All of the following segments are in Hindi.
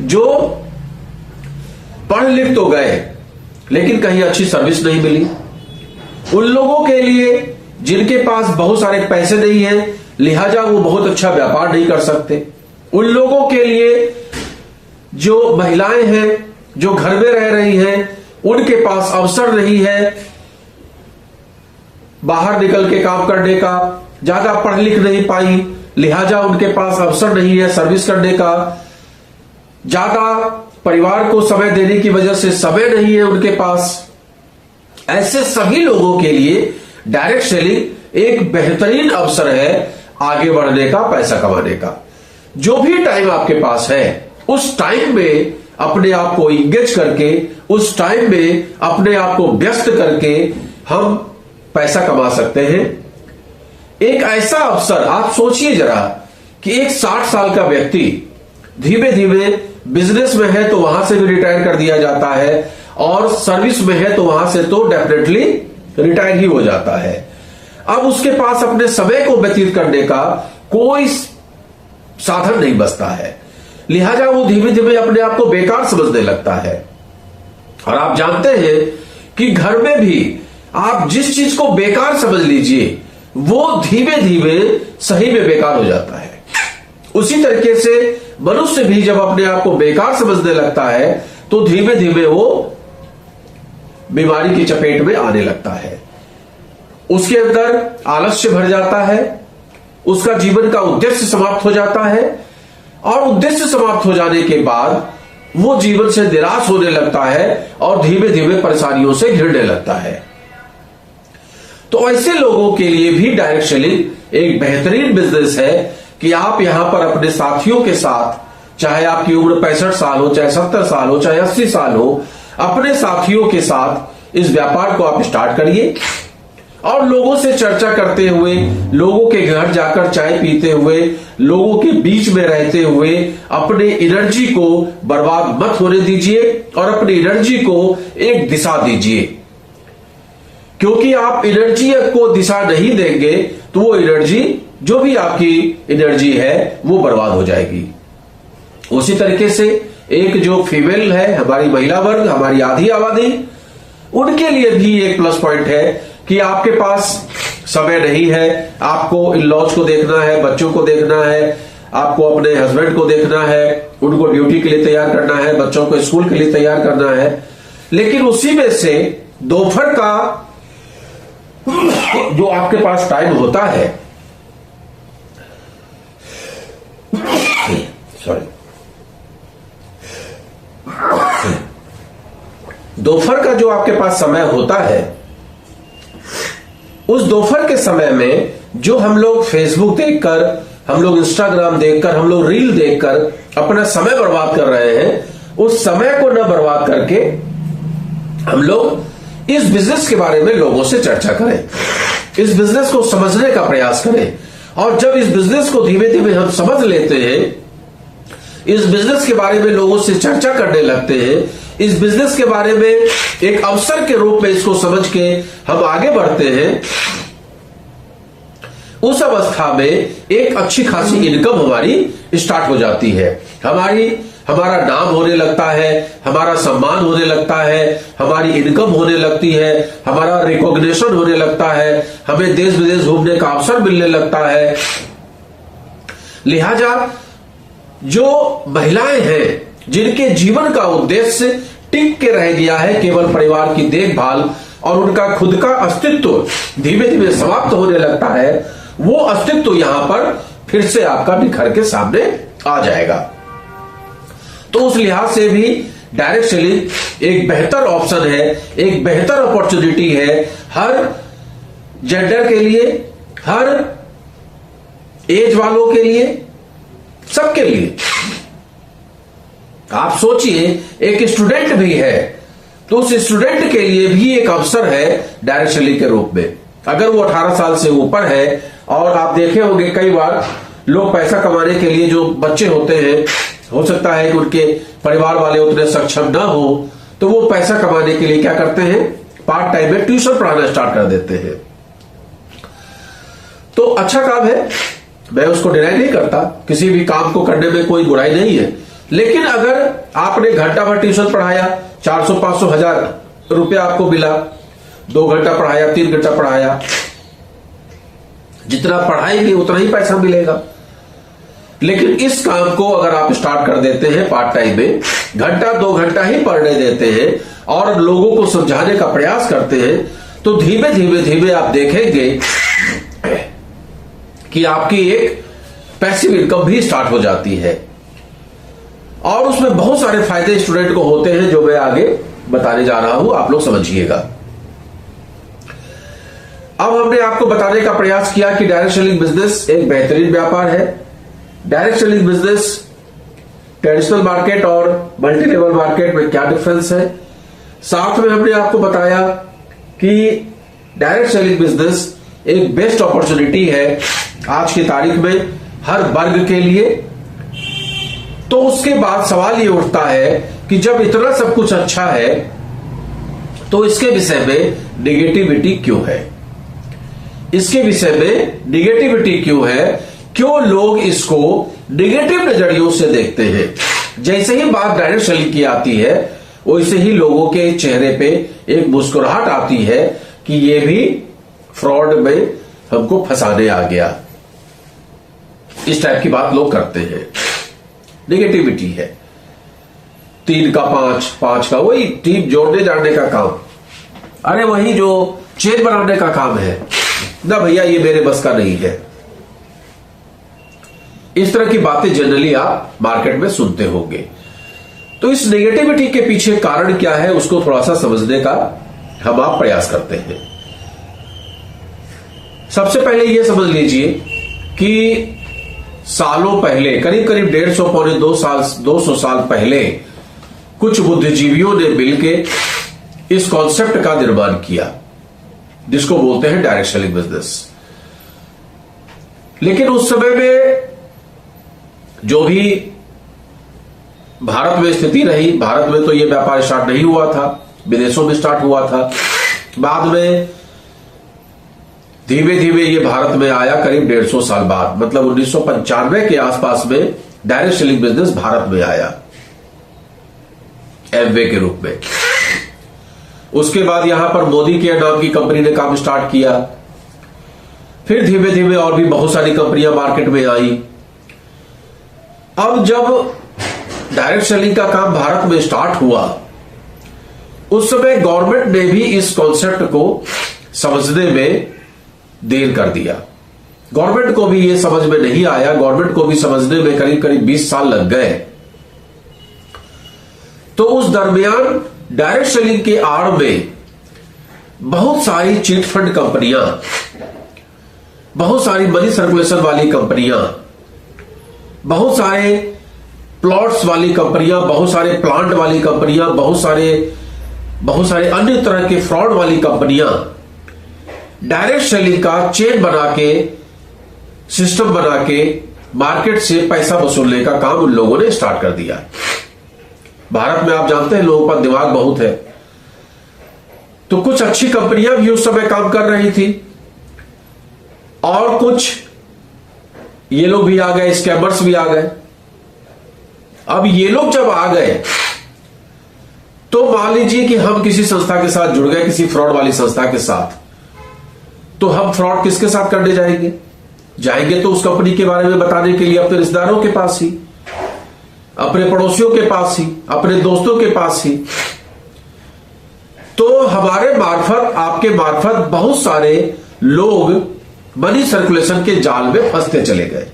जो पढ़ लिख तो गए लेकिन कहीं अच्छी सर्विस नहीं मिली, उन लोगों के लिए जिनके पास बहुत सारे पैसे नहीं है लिहाजा वो बहुत अच्छा व्यापार नहीं कर सकते, उन लोगों के लिए जो महिलाएं हैं जो घर में रह रही हैं उनके पास अवसर नहीं है बाहर निकल के काम करने का, ज्यादा पढ़ लिख नहीं पाई लिहाजा उनके पास अवसर नहीं है सर्विस करने का, ज्यादा परिवार को समय देने की वजह से समय नहीं है उनके पास। ऐसे सभी लोगों के लिए डायरेक्ट सेलिंग एक बेहतरीन अवसर है आगे बढ़ने का, पैसा कमाने का। जो भी टाइम आपके पास है उस टाइम में अपने आप को इंगेज करके, उस टाइम में अपने आप को व्यस्त करके हम पैसा कमा सकते हैं। एक ऐसा अवसर आप सोचिए जरा कि एक 60 साल का व्यक्ति धीमे धीमे बिजनेस में है तो वहां से भी रिटायर कर दिया जाता है और सर्विस में है तो वहां से तो डेफिनेटली रिटायर ही हो जाता है। अब उसके पास अपने समय को व्यतीत करने का कोई साधन नहीं बचता है, लिहाजा वो धीमे धीमे अपने आप को बेकार समझने लगता है। और आप जानते हैं कि घर में भी आप जिस चीज को बेकार समझ लीजिए वो धीमे धीमे सही में बेकार हो जाता है। उसी तरीके से मनुष्य भी जब अपने आप को बेकार समझने लगता है तो धीमे धीमे वो बीमारी की चपेट में आने लगता है, उसके अंदर आलस्य भर जाता है, उसका जीवन का उद्देश्य समाप्त हो जाता है और उद्देश्य समाप्त हो जाने के बाद वो जीवन से निराश होने लगता है और धीमे धीमे परेशानियों से घिरने लगता है। तो ऐसे लोगों के लिए भी डायरेक्ट सेलिंग एक बेहतरीन बिजनेस है कि आप यहां पर अपने साथियों के साथ, चाहे आपकी उम्र 65 साल हो, चाहे 70 साल हो, चाहे 80 साल हो, अपने साथियों के साथ इस व्यापार को आप स्टार्ट करिए और लोगों से चर्चा करते हुए, लोगों के घर जाकर चाय पीते हुए, लोगों के बीच में रहते हुए अपने एनर्जी को बर्बाद मत होने दीजिए और अपनी एनर्जी को एक दिशा दीजिए, क्योंकि आप एनर्जी को दिशा नहीं देंगे तो वो एनर्जी, जो भी आपकी एनर्जी है, वो बर्बाद हो जाएगी। उसी तरीके से एक जो फीमेल है, हमारी महिला वर्ग, हमारी आधी आबादी, उनके लिए भी एक प्लस पॉइंट है कि आपके पास समय नहीं है, आपको इन लॉज को देखना है, बच्चों को देखना है, आपको अपने हस्बैंड को देखना है, उनको ड्यूटी के लिए तैयार करना है, बच्चों को स्कूल के लिए तैयार करना है, लेकिन उसी में से दोपहर का जो आपके पास टाइम होता है, सॉरी, दोपहर का जो आपके पास समय होता है, उस दोपहर के समय में जो हम लोग फेसबुक देखकर, हम लोग इंस्टाग्राम देखकर, हम लोग रील देखकर अपना समय बर्बाद कर रहे हैं, उस समय को न बर्बाद करके हम लोग इस बिजनेस के बारे में लोगों से चर्चा करें, इस बिजनेस को समझने का प्रयास करें। और जब इस बिजनेस को धीमे धीमे हम समझ लेते हैं, इस बिजनेस के बारे में लोगों से चर्चा करने लगते हैं, इस बिजनेस के बारे में एक अवसर के रूप में इसको समझ के हम आगे बढ़ते हैं, उस अवस्था में एक अच्छी खासी इनकम हमारी स्टार्ट हो जाती है। हमारा नाम होने लगता है, हमारा सम्मान होने लगता है, हमारी इनकम होने लगती है, हमारा रिकॉग्निशन होने लगता है, हमें देश विदेश घूमने का अवसर मिलने लगता है। लिहाजा जो महिलाएं हैं जिनके जीवन का उद्देश्य टिक के रह गया है केवल परिवार की देखभाल और उनका खुद का अस्तित्व धीमे धीमे समाप्त होने लगता है, वो अस्तित्व यहां पर फिर से आपका निखर के सामने आ जाएगा। तो उस लिहाज से भी डायरेक्ट सेलिंग एक बेहतर ऑप्शन है, एक बेहतर अपॉर्चुनिटी है हर जेंडर के लिए, हर एज वालों के लिए, सबके लिए। आप सोचिए एक स्टूडेंट भी है तो उस स्टूडेंट के लिए भी एक अवसर है डायरेक्ट सेलिंग के रूप में। अगर वो 18 साल से ऊपर है, और आप देखे होंगे कई बार लोग पैसा कमाने के लिए, जो बच्चे होते हैं, हो सकता है कि उनके परिवार वाले उतने सक्षम ना हो, तो वो पैसा कमाने के लिए क्या करते हैं, पार्ट टाइम में ट्यूशन पढ़ाना स्टार्ट कर देते हैं। तो अच्छा काम है, मैं उसको डिनाई नहीं करता, किसी भी काम को करने में कोई बुराई नहीं है, लेकिन अगर आपने घंटा भर ट्यूशन पढ़ाया, 400, 500, 1000 रुपया आपको मिला, 2 घंटा पढ़ाया, 3 घंटा पढ़ाया, जितना पढ़ाएंगे उतना ही पैसा मिलेगा। लेकिन इस काम को अगर आप स्टार्ट कर देते हैं पार्ट टाइम में, घंटा 2 घंटा ही पढ़ने देते हैं और लोगों को समझाने का प्रयास करते हैं, तो धीमे धीमे धीमे आप देखेंगे कि आपकी एक पैसिव इनकम भी स्टार्ट हो जाती है। और उसमें बहुत सारे फायदे स्टूडेंट को होते हैं जो मैं आगे बताने जा रहा हूं, आप लोग समझिएगा। अब हमने आपको बताने का प्रयास किया कि डायरेक्ट सेलिंग बिजनेस एक बेहतरीन व्यापार है। Direct selling business traditional market और मल्टी लेवल मार्केट में क्या डिफरेंस है। साथ में हमने आपको बताया कि डायरेक्ट सेलिंग बिजनेस एक बेस्ट अपॉर्चुनिटी है आज की तारीख में हर वर्ग के लिए। तो उसके बाद सवाल ये उठता है कि जब इतना सब कुछ अच्छा है तो इसके विषय में निगेटिविटी क्यों है, इसके विषय में निगेटिविटी क्यों है, क्यों लोग इसको निगेटिव नजरियों से देखते हैं। जैसे ही बात डायरेक्ट सेलिंग की आती है वैसे ही लोगों के चेहरे पे एक मुस्कुराहट आती है कि ये भी फ्रॉड में हमको फंसाने आ गया, इस टाइप की बात लोग करते हैं। निगेटिविटी है, 3 का 5, 5 का, वही टीम जोड़ने जाने का काम, अरे वही जो चेन बनाने का काम है ना भैया, ये मेरे बस का नहीं है। इस तरह की बातें जनरली आप मार्केट में सुनते होंगे। तो इस नेगेटिविटी के पीछे कारण क्या है उसको थोड़ा सा समझने का हम आप प्रयास करते हैं। सबसे पहले यह समझ लीजिए कि सालों पहले, करीब करीब 150 पौने 200 साल पहले कुछ बुद्धिजीवियों ने मिलकर इस कॉन्सेप्ट का निर्माण किया जिसको बोलते हैं डायरेक्ट सेलिंग बिजनेस। लेकिन उस समय में जो भी भारत में स्थिति रही, भारत में तो यह व्यापार स्टार्ट नहीं हुआ था, विदेशों में स्टार्ट हुआ था। बाद में धीमे धीमे ये भारत में आया करीब 150 साल बाद, मतलब 1995 के आसपास में डायरेक्ट सेलिंग बिजनेस भारत में आया एमवे के रूप में। उसके बाद यहां पर मोदी केयर नाम की कंपनी ने काम स्टार्ट किया। फिर धीमे धीमे और भी बहुत सारी कंपनियां मार्केट में आई। अब जब डायरेक्ट सेलिंग का काम भारत में स्टार्ट हुआ उस समय गवर्नमेंट ने भी इस कॉन्सेप्ट को समझने में देर कर दिया। गवर्नमेंट को भी यह समझ में नहीं आया, गवर्नमेंट को भी समझने में करीब करीब 20 साल लग गए। तो उस दरमियान डायरेक्ट सेलिंग के आड़ में बहुत सारी चिट फंड कंपनियां, बहुत सारी मनी सर्कुलेशन वाली कंपनियां, बहुत सारे प्लॉट्स वाली कंपनियां, बहुत सारे प्लांट वाली कंपनियां, बहुत सारे अन्य तरह के फ्रॉड वाली कंपनियां डायरेक्ट सेलिंग का चेन बना के, सिस्टम बना के मार्केट से पैसा वसूलने का काम उन लोगों ने स्टार्ट कर दिया। भारत में आप जानते हैं लोगों पर दिमाग बहुत है, तो कुछ अच्छी कंपनियां भी उस समय काम कर रही थी और कुछ ये लोग भी आ गए, स्कैमर्स भी आ गए। अब ये लोग जब आ गए तो मान लीजिए कि हम किसी संस्था के साथ जुड़ गए, किसी फ्रॉड वाली संस्था के साथ, तो हम फ्रॉड किसके साथ करने जाएंगे? जाएंगे तो उस कंपनी के बारे में बताने के लिए अपने रिश्तेदारों के पास ही, अपने पड़ोसियों के पास ही, अपने दोस्तों के पास ही। तो हमारे मार्फत, आपके मार्फत बहुत सारे लोग मनी सर्कुलेशन के जाल में फंसते चले गए।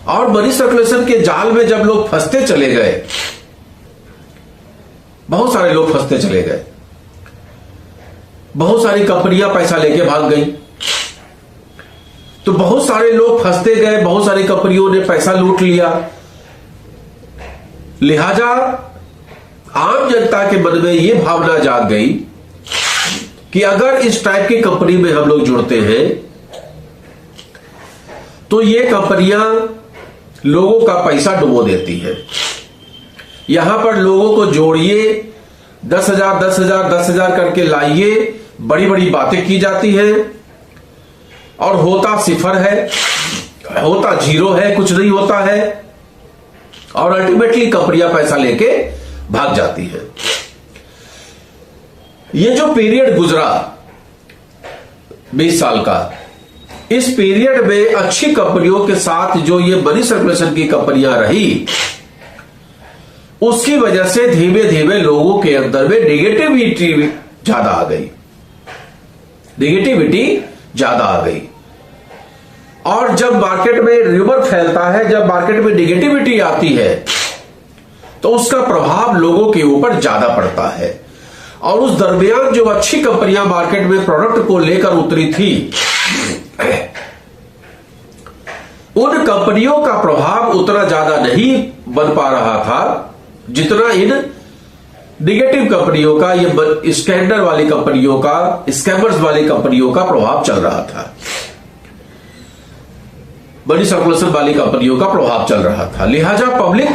और मनी सर्कुलेशन के जाल में जब लोग फंसते चले गए, बहुत सारे लोग फंसते चले गए, बहुत सारी कंपनियां पैसा लेके भाग गई, तो बहुत सारे लोग फंसते गए, बहुत सारी कंपनियों ने पैसा लूट लिया। लिहाजा आम जनता के मन में यह भावना जाग गई कि अगर इस टाइप की कंपनी में हम लोग जुड़ते हैं तो ये कंपनियां लोगों का पैसा डुबो देती हैं। यहां पर लोगों को जोड़िए, 10,000 10,000 10,000 करके लाइए, बड़ी बड़ी बातें की जाती हैं और होता सिफर है, होता जीरो है, कुछ नहीं होता है। और अल्टीमेटली कंपनियां पैसा लेके भाग जाती हैं। ये जो पीरियड गुजरा 20 साल का, इस पीरियड में अच्छी कंपनियों के साथ जो ये मनी सर्कुलेशन की कंपनियां रही, उसकी वजह से धीमे धीमे लोगों के अंदर में नेगेटिविटी ज्यादा आ गई, और जब मार्केट में र्यूमर फैलता है, जब मार्केट में नेगेटिविटी आती है, तो उसका प्रभाव लोगों के ऊपर ज्यादा पड़ता है। और उस दरमियान जो अच्छी कंपनियां मार्केट में प्रोडक्ट को लेकर उतरी थी, उन कंपनियों का प्रभाव उतना ज्यादा नहीं बन पा रहा था जितना इन नेगेटिव कंपनियों का, ये स्कैंडल वाली कंपनियों का, स्कैमर्स वाली कंपनियों का प्रभाव चल रहा था, मनी सर्कुलेशन वाली कंपनियों का प्रभाव चल रहा था। लिहाजा पब्लिक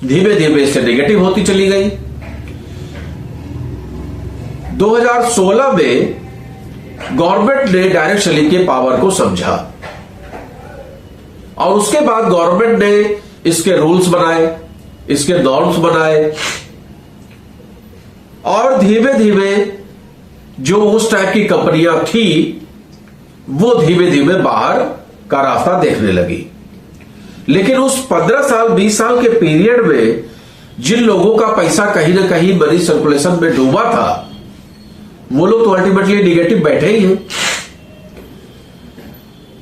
धीमे धीमे इससे नेगेटिव होती चली गई। 2016 में गवर्नमेंट ने डायरेक्ट सेलिंग के पावर को समझा, और उसके बाद गवर्नमेंट ने इसके रूल्स बनाए, इसके नॉर्म्स बनाए, और धीमे धीमे जो उस टाइप की कंपनियां थी वो धीमे धीमे बाहर का रास्ता देखने लगी। लेकिन उस 15 साल 20 साल के पीरियड में जिन लोगों का पैसा कहीं ना कहीं मनी सर्कुलेशन में डूबा था, वो लोग तो अल्टीमेटली निगेटिव बैठे ही हैं।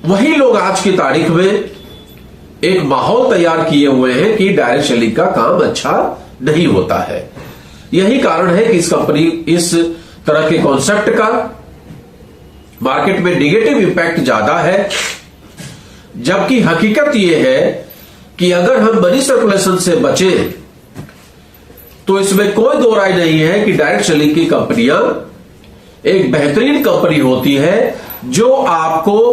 वही लोग आज की तारीख में एक माहौल तैयार किए हुए हैं कि डायरेक्ट सेलिंग का काम अच्छा नहीं होता है। यही कारण है कि इस तरह के कॉन्सेप्ट का मार्केट में नेगेटिव इंपैक्ट ज्यादा है, जबकि हकीकत यह है कि अगर हम मनी सर्कुलेशन से बचें तो इसमें कोई दो राय नहीं है कि डायरेक्ट सेलिंग की कंपनियां एक बेहतरीन कंपनी होती है जो आपको